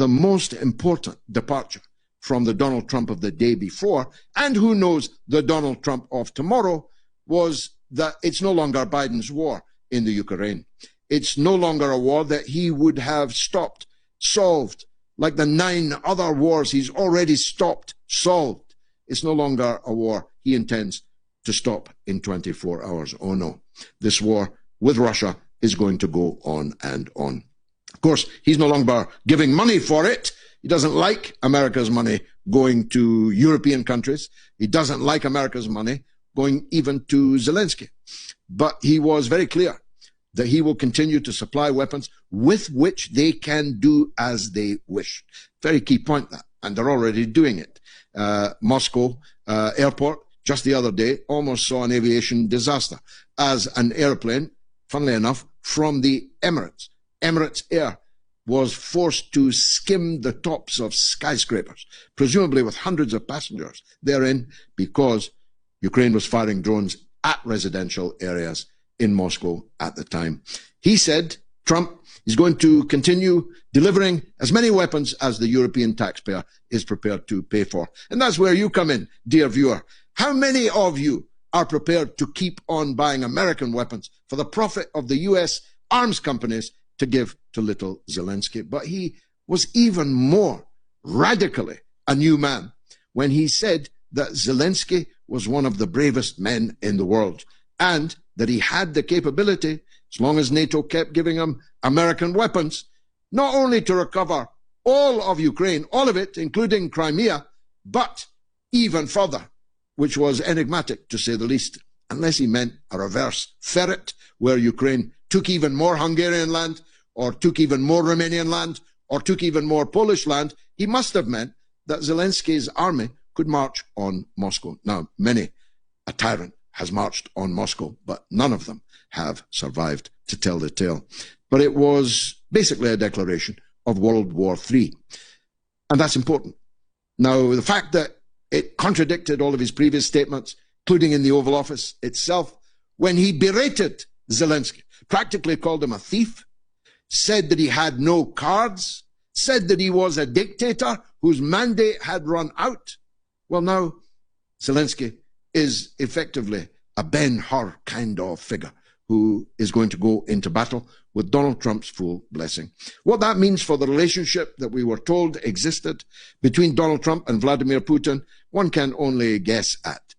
the most important departure from the Donald Trump of the day before, and who knows, the Donald Trump of tomorrow, was that it's no longer Biden's war in the Ukraine. It's no longer a war that he would have stopped, solved, like the 9 other wars he's already stopped, solved. It's no longer a war he intends to stop in 24 hours. Oh no, this war with Russia is going to go on and on. Of course, he's no longer giving money for it. He doesn't like America's money going to European countries. He doesn't like America's money going even to Zelensky. But he was very clear that he will continue to supply weapons with which they can do as they wish. Very key point, that. And they're already doing it. Moscow airport, just the other day, almost saw an aviation disaster as an airplane, funnily enough, from the Emirates Air, was forced to skim the tops of skyscrapers, presumably with hundreds of passengers therein, because Ukraine was firing drones at residential areas in Moscow at the time. He said, Trump, is going to continue delivering as many weapons as the European taxpayer is prepared to pay for. And that's where you come in, dear viewer. How many of you are prepared to keep on buying American weapons for the profit of the US arms companies to give to little Zelensky? But he was even more radically a new man when he said that Zelensky was one of the bravest men in the world, and that he had the capability, as long as NATO kept giving him American weapons, not only to recover all of Ukraine, all of it, including Crimea, but even further, which was enigmatic to say the least, unless he meant a reverse ferret, where Ukraine took even more Hungarian land, or took even more Romanian land, or took even more Polish land. He must have meant that Zelensky's army could march on Moscow. Now, many a tyrant has marched on Moscow, but none of them have survived to tell the tale. But it was basically a declaration of World War III. And that's important. Now, the fact that it contradicted all of his previous statements, including in the Oval Office itself, when he berated Zelensky, practically called him a thief, said that he had no cards, said that he was a dictator whose mandate had run out. Well, now, Zelensky is effectively a Ben-Hur kind of figure who is going to go into battle with Donald Trump's full blessing. What that means for the relationship that we were told existed between Donald Trump and Vladimir Putin, one can only guess at.